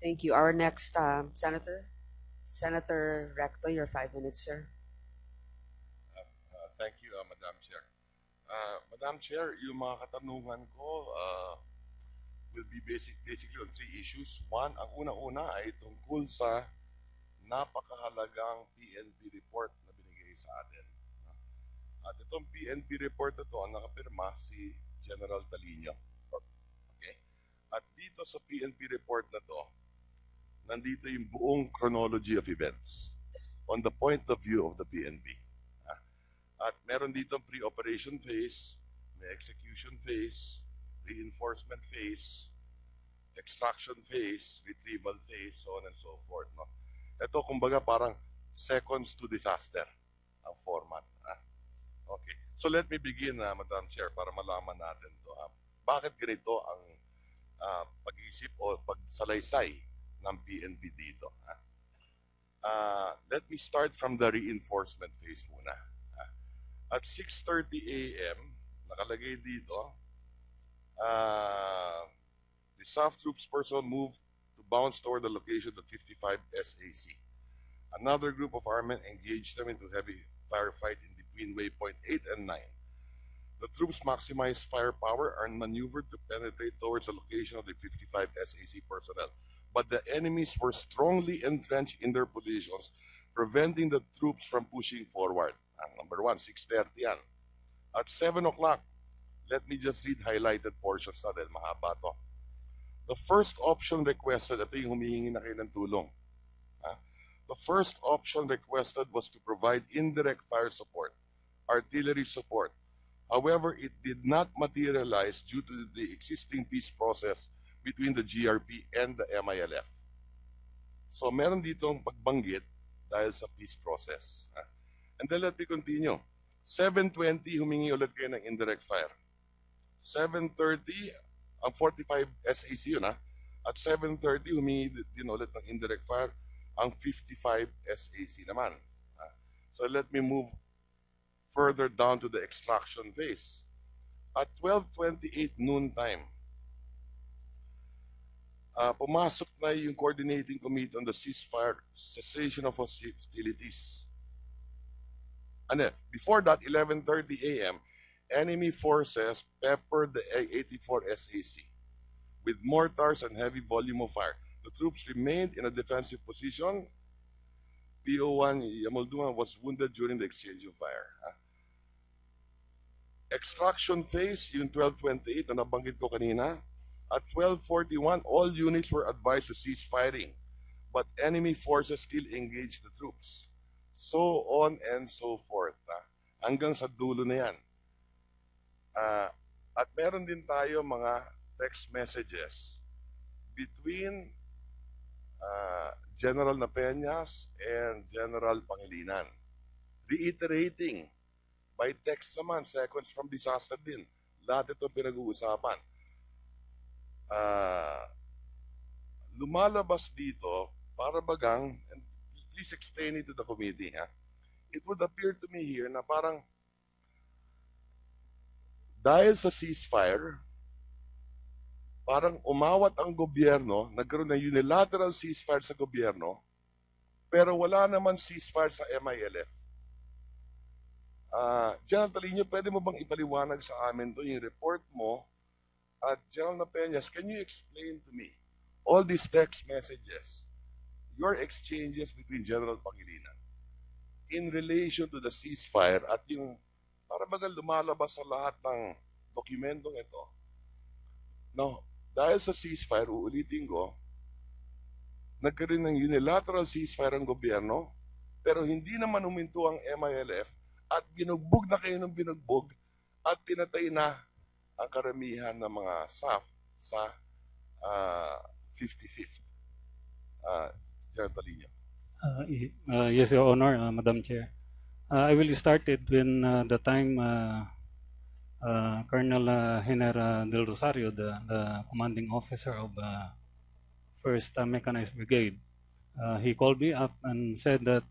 Thank you. Our next Senator Recto, your 5 minutes, sir. Thank you, Madam Chair. Madam Chair, yung mga katanungan ko will be basically on three issues. One, ang una-una ay tungkol sa napakahalagang PNP report na binigay sa atin. At itong PNP report na ito, ang nakapirma si General Talino. Okay? At dito sa PNP report na ito, nandito yung buong chronology of events on the point of view of the PNP. At meron dito pre-operation phase, may execution phase, reinforcement phase, extraction phase, retrieval phase, so on and so forth. No? Ito, kumbaga, parang seconds to disaster ang format. Okay. So let me begin, Madam Chair, para malaman natin ito. Bakit ganito ang pag-isip o pagsalaysay ng PNP dito? Let me start from the reinforcement phase muna. At 6:30 a.m., nakalagay dito, the SAF troops personnel moved to bounce toward the location of 55 SAC. Another group of airmen engaged them into heavy firefight in between waypoint 8 and 9. The troops maximized firepower and maneuvered to penetrate towards the location of the 55 SAC personnel. But the enemies were strongly entrenched in their positions, preventing the troops from pushing forward. Number 1, 6:30 yan. At 7 o'clock, let me just read highlighted portions na dahil mahaba to. The first option requested, ito yung humihingi na kayo ng tulong. The first option requested was to provide indirect fire support, artillery support. However, it did not materialize due to the existing peace process between the GRP and the MILF. So meron ditong pagbanggit dahil sa peace process. And then let me continue. 7:20, humingi ulit kayo ng indirect fire. 7:30, ang 45 SAC yun At 7:30, humingi din ulit ng indirect fire ang 55 SAC naman. So let me move further down to the extraction phase. At 12:28 noon time, pumasok na yung coordinating committee on the ceasefire cessation of hostilities. Before that, 11:30 a.m., enemy forces peppered the 84 SAC with mortars and heavy volume of fire. The troops remained in a defensive position. PO1 Yamaldungan was wounded during the exchange of fire. Extraction phase, yung 12:28 na nabanggit ko kanina. At 12:41, all units were advised to cease firing, but enemy forces still engaged the troops. So on and so forth. Hanggang sa dulo na yan. At meron din tayo mga text messages between General Napenas and General Pangilinan. Reiterating, by text naman, seconds from disaster din. Lahat ito pinag-uusapan. Lumalabas dito, para bagang, and please explain it to the committee. It would appear to me here na parang dahil sa ceasefire, parang umawat ang gobyerno, nagkaroon ng unilateral ceasefire sa gobyerno, pero wala naman ceasefire sa MILF. General Talino, pwede mo bang ipaliwanag sa amin to yung report mo? At General Napenas, can you explain to me all these text messages, your exchanges between General Pangilinan in relation to the ceasefire at yung para bagal lumalabas sa lahat ng dokumentong ito. No, dahil sa ceasefire, uulitin ko, nagkaroon ng unilateral ceasefire ang gobyerno, pero hindi naman huminto ang MILF at binugbog na kayo ng binugbog at pinatay na ang karamihan ng mga SAF sa 55th. General Talino. Yes, Your Honor, Madam Chair. I will start it when the time Colonel Henera del Rosario, the commanding officer of 1st Mechanized Brigade, he called me up and said that,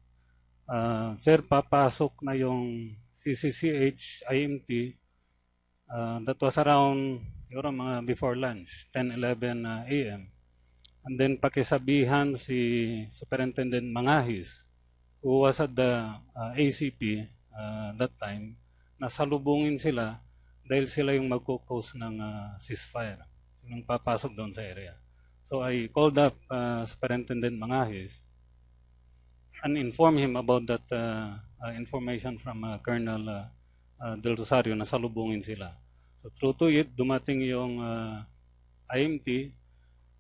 Sir, papasok na yung CCCH IMT. That was around, mga before lunch, 10-11 a.m. And then pakisabihan si Superintendent Mangahis, who was at the ACP that time, na salubungin sila dahil sila yung magkukos ng ceasefire, yung papasok doon sa area. So I called up Superintendent Mangahis and informed him about that information from Colonel Del Rosario na salubungin sila. So true to it, dumating yung IMT,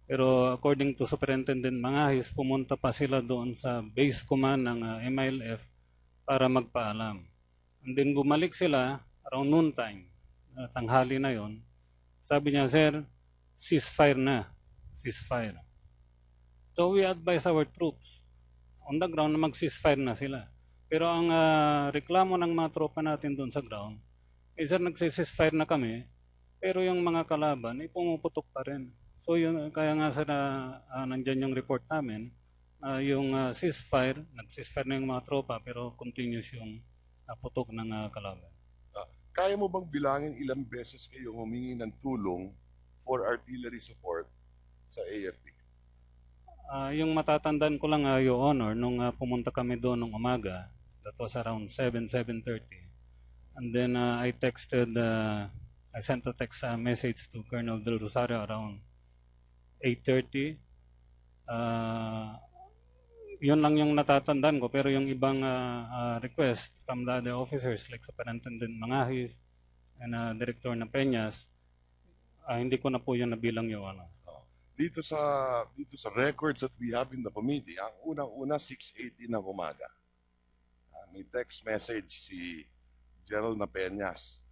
pero according to Superintendent Mangahis, pumunta pa sila doon sa base command ng MILF para magpaalam. And then bumalik sila around noontime, tanghali na yon. Sabi niya, sir, ceasefire na. Ceasefire. So we advise our troops on the ground na mag-ceasefire na sila. Pero ang reklamo ng mga tropa natin doon sa ground, sir, nag-ceasefire na kami, pero yung mga kalaban ay pumuputok pa rin. So yun, kaya nga sa nandyan yung report namin, yung ceasefire, nag-ceasefire na yung mga tropa, pero continuous yung putok ng kalaban. Kaya mo bang bilangin ilang beses kayo humingi ng tulong for artillery support sa AFP? Yung matatandaan ko lang, Your Honor, nung pumunta kami doon ng umaga, that was around 7:30. And then I sent a text message to Colonel Del Rosario around 8:30. Yun lang yung natatandaan ko, pero yung ibang request from the other officers like Superintendent Mangahis and Director Napenas, hindi ko na po yun nabilang, Your Honor. Dito sa records that we have in the committee, ang unang-una 6:80 ng umaga. May text message si General Napenas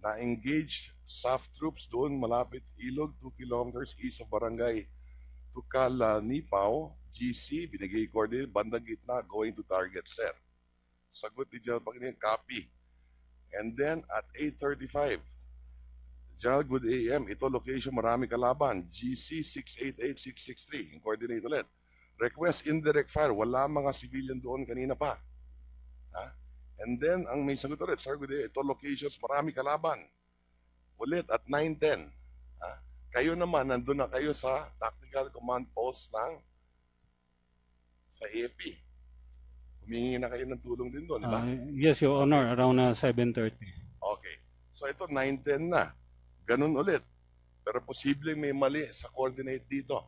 na engaged SAF troops doon malapit Ilog, 2 kilometers east of Barangay Tukalanipaw, GC, binigay coordinate, bandang gitna, going to target, sir. Sagot ni General Pangilinan, copy. And then at 8:35, General, good AM, ito location, marami kalaban, GC 688663, in coordinate ulit. Request indirect fire, wala mga civilian doon kanina pa. And then, ang may sagot ulit, sir, good AM, ito locations, marami kalaban. Ulit at 9:10. Kayo naman, nandun na kayo sa tactical command post sa AFP. Humingi na kayo ng tulong din doon, di ba? Yes, Your Honor, around 7:30. Okay. So ito, 9:10 na. Ganun ulit. Pero posibleng may mali sa coordinate dito.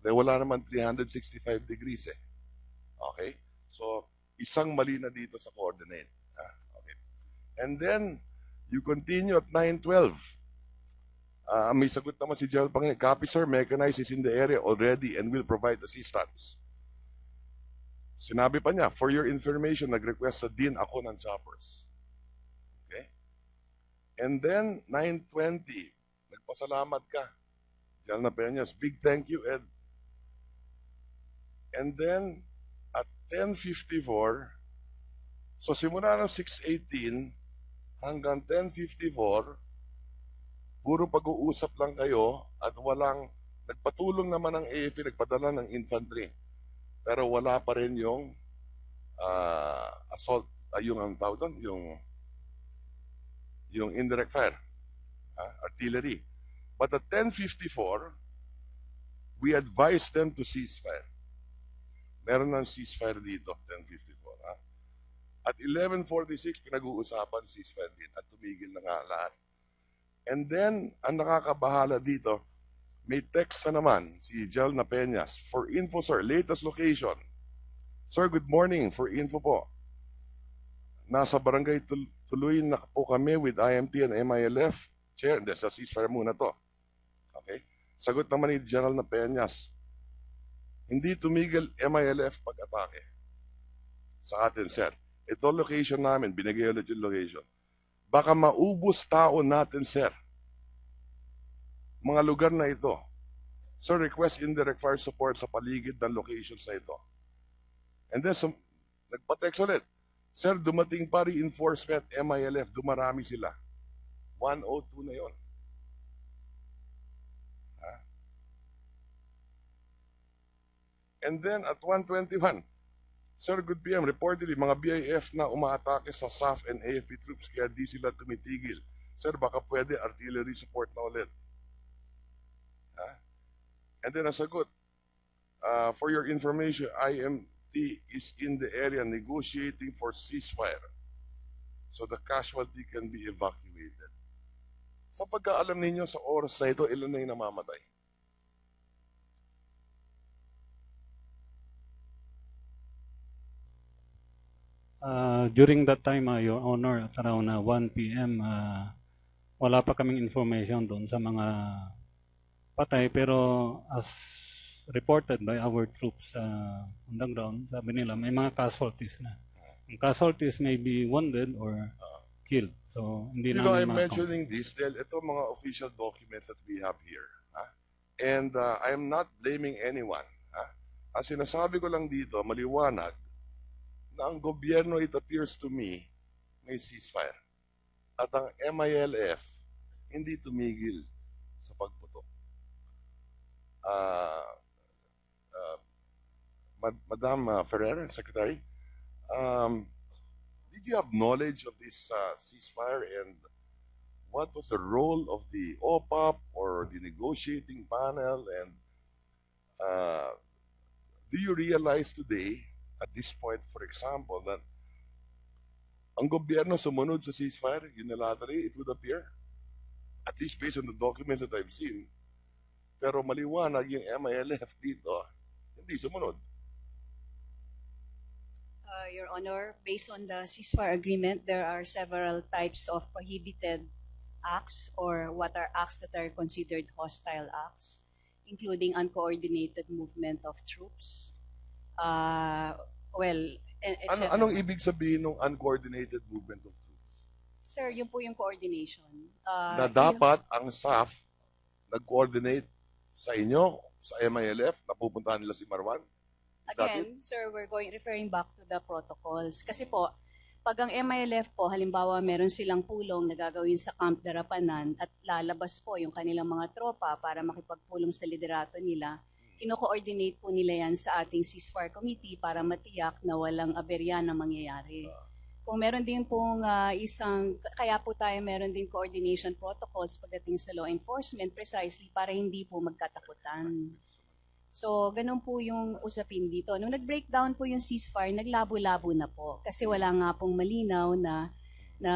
Dahil wala naman 365 degrees eh. Okay? So, isang mali na dito sa coordinate. Okay. And then, you continue at 9:12. May sagot naman si General Pangilinan, copy sir, mechanized is in the area already and will provide assistance. Sinabi pa niya, for your information, nag-request din ako ng choppers. Okay? And then, 9:20, nagpasalamat ka. General Napenas, big thank you, Ed. And then, at 10:54, so simula ng 6:18 hanggang 10:54, puro pag-uusap lang kayo at walang, nagpatulong naman ng AFP, nagpadala ng infantry. Pero wala pa rin yung assault, yung ang tawag doon, yung indirect fire, artillery. But at 10:54, we advised them to cease fire. Meron ng ceasefire dito, 10:54. At 11:46, pinag-uusapan ceasefire din at tumigil na nga lahat. And then, ang nakakabahala dito, may text na naman si General Napenas, for info sir, latest location. Sir, good morning, for info po. Nasa barangay tuloy na po kami with IMT and MILF. Chair, hindi, sa ceasefire muna to. Okay? Sagot naman ni General Napenas, hindi tumigil MILF pag-atake sa atin, sir. Ito location namin, binigay ulit yung location. Baka maubos tao natin, sir. Mga lugar na ito. So, request indirect fire support sa paligid ng locations na ito. And then, nagpa-text ulit. Sir, dumating pa reinforcement, MILF, dumarami sila. 102 na yon. And then, at 121, Sir, good PM. Reportedly, mga BIF na umaatake sa SAF and AFP troops kaya di sila tumitigil. Sir, baka pwede artillery support na ulit. And then, nasagot, For your information, IMT is in the area negotiating for ceasefire so the casualty can be evacuated. Sa pagkaalam ninyo sa oras na ito, ilan na yung namamatay? During that time, Your Honor, at around 1 p.m., wala pa kaming information doon sa mga patay, pero as reported by our troops on the ground, sabi nila may mga casualties na. Ang casualties may be wounded or killed. So, hindi You know, namin I'm ma-count. mentioning this dahil ito mga official documents that we have here. And I'm not blaming anyone. Ang sinasabi ko lang dito, maliwanag, na ang gobyerno, it appears to me, may ceasefire. At ang MILF, hindi tumigil sa pagputok. Madam Ferrer, Secretary, did you have knowledge of this ceasefire and what was the role of the OPAP or the negotiating panel? And do you realize today, at this point, for example, that ang gobyerno sumunod sa ceasefire unilaterally, it would appear, at least based on the documents that I've seen, pero maliwanag yung MILF dito, hindi sumunod. Your Honor, based on the ceasefire agreement, there are several types of prohibited acts or what are acts that are considered hostile acts, including uncoordinated movement of troops. Anong ibig sabihin ng uncoordinated movement of troops? Sir, yun po yung coordination. Na dapat ang SAF nag-coordinate sa inyo, sa MILF, na pupuntahan nila si Marwan? Again, sir, we're referring back to the protocols. Kasi po, pag ang MILF po, halimbawa meron silang pulong na gagawin sa Camp Darapanan at lalabas po yung kanilang mga tropa para makipagpulong sa liderato nila, kino-coordinate po nila yan sa ating ceasefire committee para matiyak na walang aberya na mangyayari. Kung meron din pong kaya po tayo meron din coordination protocols pagdating sa law enforcement precisely para hindi po magkatakutan. So, ganun po yung usapin dito. Nung nag-breakdown po yung ceasefire, naglabo-labo na po. Kasi wala nga pong malinaw na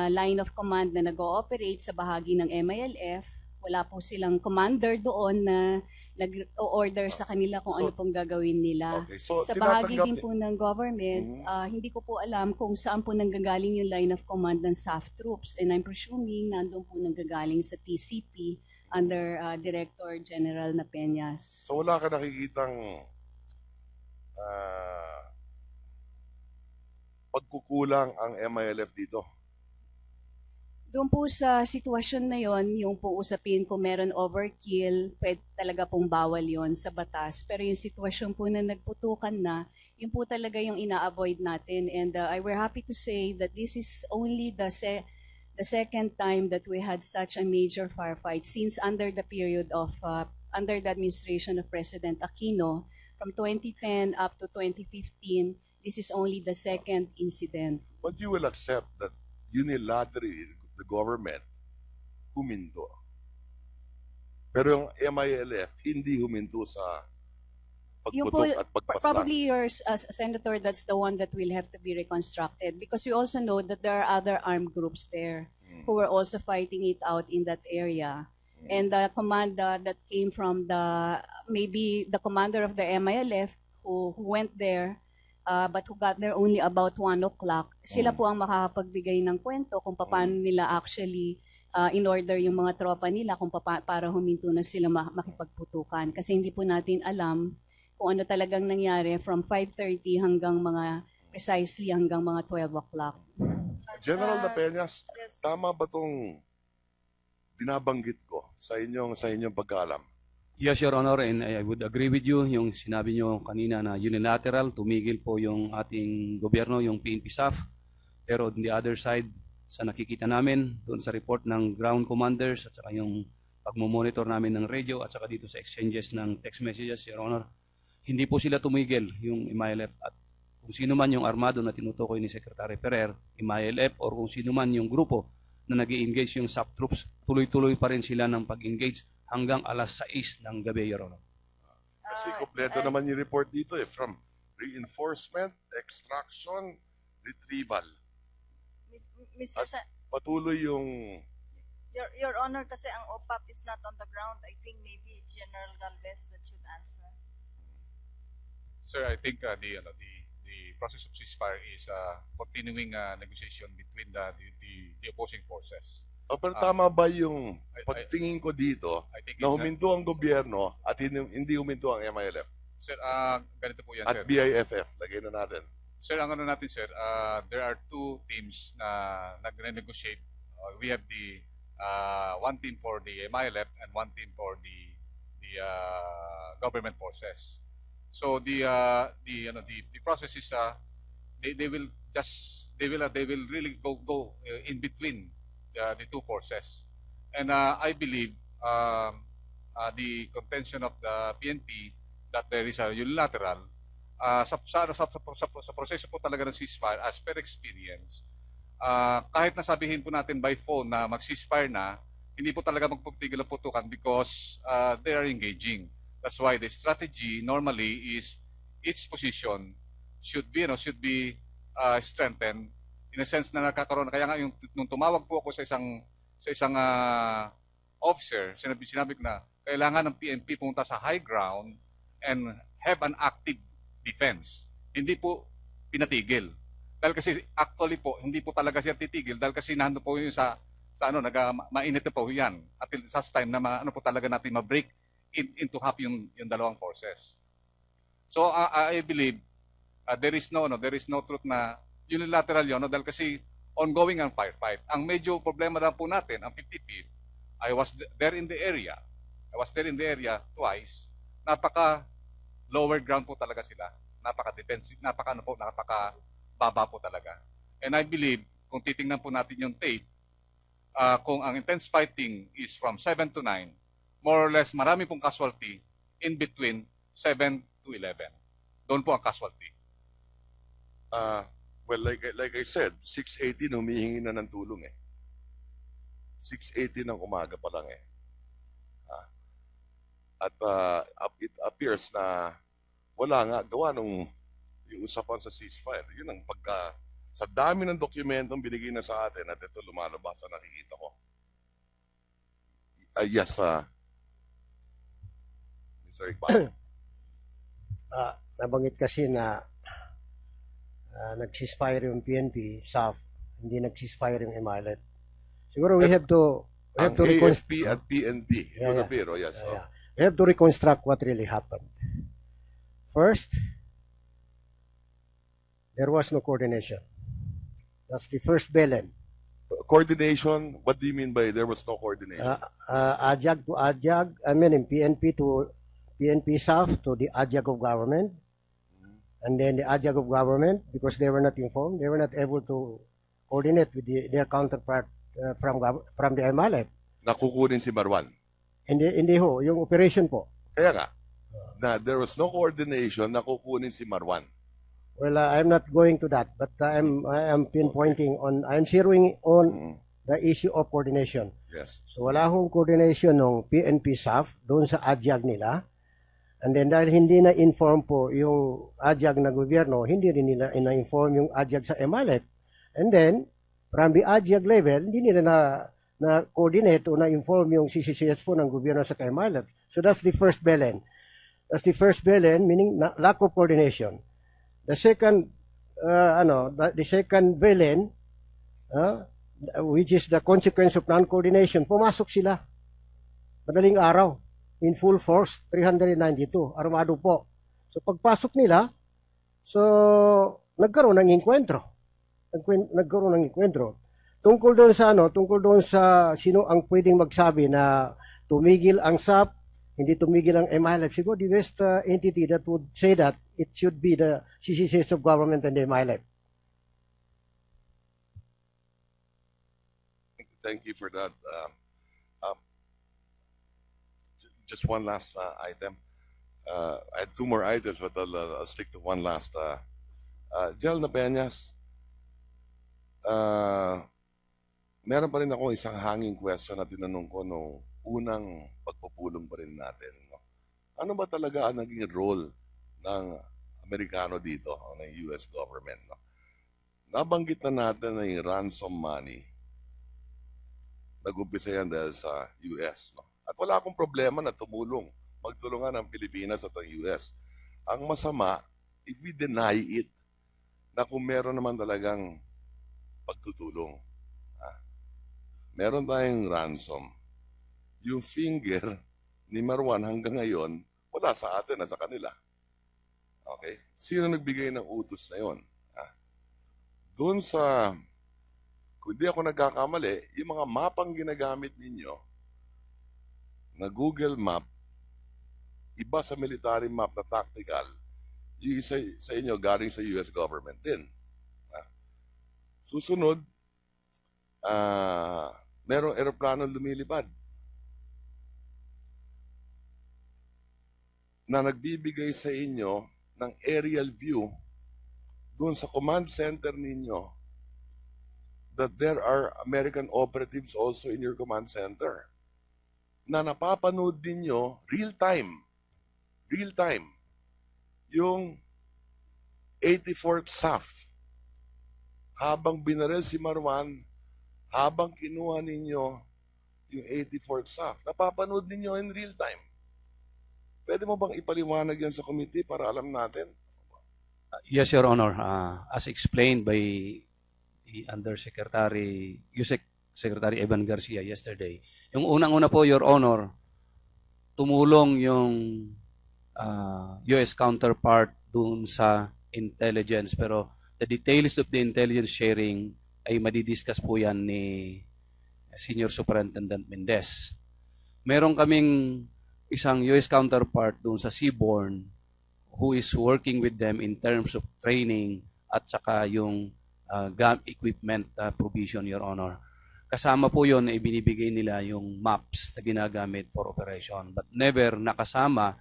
line of command na nag-ooperate sa bahagi ng MILF. Wala po silang commander doon na nag-order sa kanila kung ano pong gagawin nila. Okay, so Sa bahagi din po ng government, hindi ko po alam kung saan po nanggagaling yung line of command ng SAF troops. And I'm presuming nandun po nanggagaling sa TCP under Director General Napenas. So wala ka nakikitang pagkukulang ang MILF dito? Doon po sa sitwasyon na yon, yung po usapin kung meron overkill, pwede talaga pong bawal yon sa batas. Pero yung sitwasyon po na nagputukan na, yun po talaga yung ina-avoid natin. And we're happy to say that this is only the second time that we had such a major firefight since under the period of, under the administration of President Aquino, from 2010 up to 2015, this is only the second incident. But you will accept that unilaterally the government huminto. Pero yung MILF hindi huminto sa pagputok at pagpaslang. Probably yours as a senator, that's the one that will have to be reconstructed because we also know that there are other armed groups there who were also fighting it out in that area. And the command that came from maybe the commander of the MILF who went there, but who got there only about 1 o'clock, sila po ang makakapagbigay ng kwento kung paano nila actually in order yung mga tropa nila kung para huminto na sila makipagputukan. Kasi hindi po natin alam kung ano talagang nangyari from 5:30 hanggang precisely hanggang mga 12 o'clock. General Napenas, tama ba itong binabanggit ko sa inyong pagkaalam? Yes, Your Honor, and I would agree with you. Yung sinabi nyo kanina na unilateral, tumigil po yung ating gobyerno, yung PNP staff. Pero on the other side, sa nakikita namin, doon sa report ng ground commanders at saka yung pagmomonitor namin ng radio at saka dito sa exchanges ng text messages, Your Honor, hindi po sila tumigil yung MILF. At kung sino man yung armado na tinutukoy ni Secretary Ferrer, MILF, or kung sino man yung grupo na nag-i-engage yung SAF troops, tuloy-tuloy pa rin sila ng pag-engage hanggang alas 6 ng gabi, Your Honor. Kasi kompleto naman yung report dito from reinforcement, extraction, retrieval. Mr. At patuloy yung Your Honor, kasi ang OPAP is not on the ground. I think maybe General Galvez that should answer. Sir, I think the process of ceasefire is continuing negotiation between the opposing forces. pero tama ba yung pagtingin ko dito I think na it's huminto ang gobyerno at hindi huminto ang MILF sir, ganito po yan, at sir. BIFF? Lagay na natin. Sir, ang ano natin, sir, there are two teams na nagre-negotiate. We have the one team for the MILF and one team for the government forces. So the process is they will really go in between the two forces, and I believe the contention of the PNP that there is a unilateral sa proseso po talaga ng ceasefire as per experience. Kahit nasabihin po natin by phone na mag-ceasefire na, hindi po talaga magpupigil ang putukan because they are engaging. That's why the strategy normally is each position should be strengthened in a sense na nakakaroon. Kaya nga nung tumawag po ako sa isang officer, sinabi ko na kailangan ng PNP pumunta sa high ground and have an active defense. Hindi po pinatigil. Dahil kasi actually po, hindi po talaga siya titigil dahil kasi nando po yun sa mainit na po yan. At sa time na ano po talaga natin ma-break into half yung dalawang forces. So I believe there is no truth na unilateral yun, no? Dahil kasi ongoing ang firefight. Ang medyo problema lang po natin, ang 55th, I was there in the area twice. Napaka lower ground po talaga sila. Napaka-defensive, napaka-baba po talaga. And I believe, kung titingnan po natin yung tape, kung ang intense fighting is from 7 to 9, more or less marami pong casualty in between 7 to 11. Doon po ang casualty. Well, like I said, 6:18 humihingi na ng tulong eh. 6:18 ng umaga pa lang eh. At it appears na wala nga gawa nung yung usapan sa ceasefire. Yun ang sa dami ng dokumentong binigay na sa atin at ito lumalabas sa nakikita ko. Yes, Mr. Iqbal. Nabanggit kasi na nag-ceasefire yung PNP, SAF, hindi nag-ceasefire yung MILF. Siguro we have to AFP at PNP. Yeah. Yes. We have to reconstruct what really happened. First, there was no coordination. That's the first belen. Coordination, what do you mean by there was no coordination? Adyag to adyag, in PNP to PNP SAF to the adyag of government. And then the adyag of government, because they were not informed, they were not able to coordinate with their counterpart from the MLF. Nakukunin si Marwan. Hindi ho, yung operation po. Kaya nga, na there was no coordination, nakukunin si Marwan. Well, I'm not going to that, but I am pinpointing on, I'm zeroing on the issue of coordination. Yes. So wala hong coordination ng PNP SAF doon sa adyag nila. And then dahil hindi na-inform po yung adyag na gobyerno, hindi rin nila na-inform yung adyag sa MLF. And then, from the adyag level, hindi nila na-coordinate o na-inform yung CCCS po ng gobyerno sa MLF. So that's the first belen. That's the first belen, meaning lack of coordination. The second, the second belen, which is the consequence of non-coordination, pumasok sila. Madaling araw. In full force, 392, armado po. So pagpasok nila, so nagkaroon ng enkwentro. Tungkol doon sa sino ang pwedeng magsabi na tumigil ang SAP, hindi tumigil ang MILF. Siguro the best entity that would say that it should be the CCCS of government and the MILF. Thank you for that. Just one last item. I had two more items, but I'll stick to one last. General Napenas, meron pa rin ako isang hanging question na tinanong ko nung unang pagpupulong pa rin natin. No? Ano ba talaga ang naging role ng Amerikano dito, o ng US government? No? Nabanggit na natin na yung ransom money. Nag-umpisa yan dahil sa US. No? At wala akong problema na magtulungan ang Pilipinas at ang US. Ang masama, if we deny it, na kung meron naman talagang pagtutulong. Meron tayong ransom. Yung finger ni Marwan hanggang ngayon, wala sa atin at sa kanila. Okay? Sino nagbigay ng utos na yon? Doon sa, kung di ako nagkakamali, yung mga mapang ginagamit ninyo na Google Map, iba sa military map na tactical, yung isa sa inyo galing sa US government din. Susunod, merong eroplano lumilipad na nagbibigay sa inyo ng aerial view doon sa command center ninyo that there are American operatives also in your command center na napapanood ninyo real time, yung 84th SAF habang binaril si Marwan, habang kinuha ninyo yung 84th SAF, napapanood ninyo in real time. Pwede mo bang ipaliwanag yan sa committee para alam natin? Yes, Your Honor. As explained by the Undersecretary, USEC Secretary Evan Garcia yesterday, yung unang-una po, Your Honor, tumulong yung US counterpart dun sa intelligence, pero the details of the intelligence sharing ay madidiscuss po yan ni Senior Superintendent Mendez. Meron kaming isang US counterpart dun sa Seaborne who is working with them in terms of training at saka yung GAM equipment provision, Your Honor. Kasama po yun na ibinibigay nila yung maps na ginagamit for operation, but never nakasama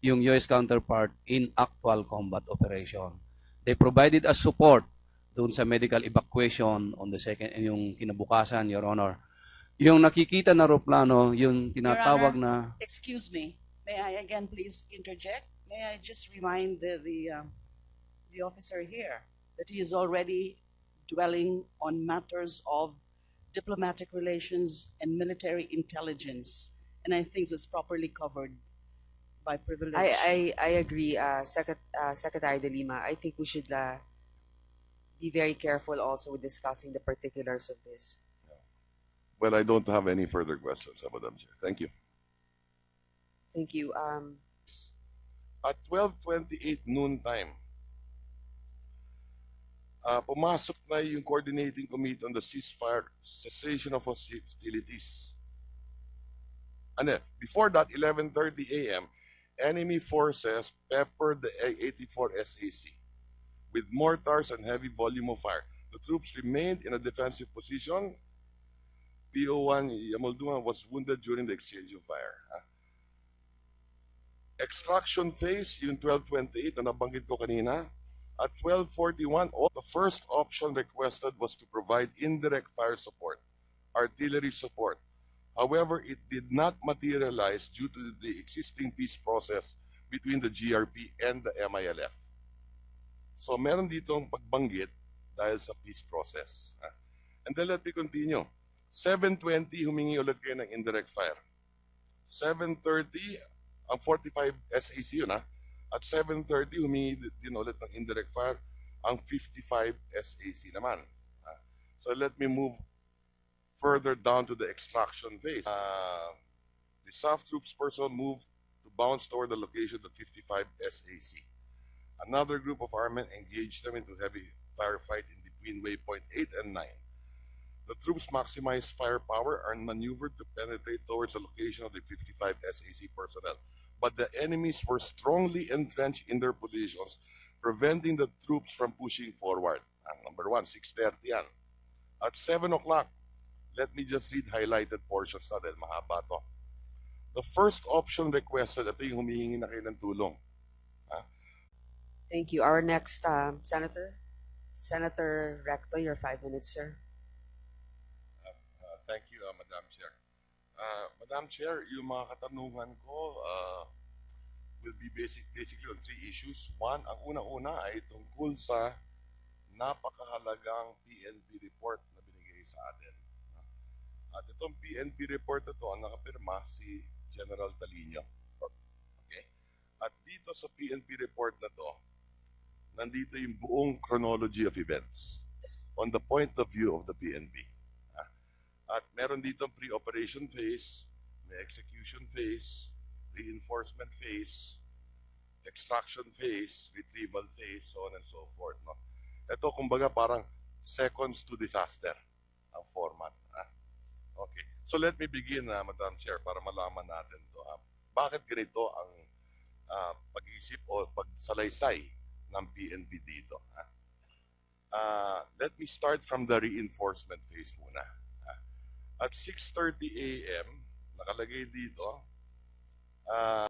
yung US counterpart in actual combat operation. They provided us support doon sa medical evacuation on the second, yung kinabukasan, Your Honor. Yung nakikita na aeroplano, yung tinatawag na... Excuse me, may I again please interject? May I just remind the officer here that he is already dwelling on matters of diplomatic relations and military intelligence, and I think it's properly covered by privilege. I agree, Secretary De Lima. I think we should be very careful also with discussing the particulars of this. Well, I don't have any further questions, Madam Chair. Thank you. Thank you. At 12:28 noon time, pumasok na yung coordinating committee on the ceasefire, cessation of hostilities. Before that, 11:30 a.m., enemy forces peppered the 84 SAC with mortars and heavy volume of fire. The troops remained in a defensive position. PO1 Yamaldungan was wounded during the exchange of fire. Extraction phase, yung 12:28 na nabanggit ko kanina. At 12:41, the first option requested was to provide indirect fire support, artillery support. However, it did not materialize due to the existing peace process between the GRP and the MILF. So meron ditong pagbanggit dahil sa peace process. And then let me continue. 7:20, humingi ulit kayo ng indirect fire. 7:30, ang 45 SAC yun At 7:30, humingi din ulit ng indirect fire ang 55 SAC naman. So let me move further down to the extraction phase. The SAF troops personnel moved to bounce toward the location of 55 SAC. Another group of airmen engaged them into heavy firefight in between waypoint 8 and 9. The troops maximized firepower and maneuvered to penetrate towards the location of the 55 SAC personnel. But the enemies were strongly entrenched in their positions, preventing the troops from pushing forward. Number 1, 6:30 yan. At 7 o'clock, let me just read highlighted portions na dahil mahaba to. The first option requested, ito yung humihingi na kayo ng tulong. Thank you. Our next Senator REcto, your 5 minutes, sir. Thank you, Madam Chair. Madam Chair, yung mga katanungan ko, will be basically on three issues. One, ang unang-una ay tungkol sa napakahalagang PNP report na binigay sa atin. At itong PNP report na ito, ang nakapirma si General Talino. Okay? At dito sa PNP report na to, nandito yung buong chronology of events on the point of view of the PNP. At meron dito pre-operation phase, may execution phase, reinforcement phase, extraction phase, retrieval phase, so on and so forth. No? Ito, kumbaga, parang seconds to disaster ang format. Okay. So let me begin, Madam Chair, para malaman natin to. Bakit ganito ang pag-iisip o pagsalaysay ng PNP dito? Let me start from the reinforcement phase muna. At 6:30 a.m., nakalagay dito,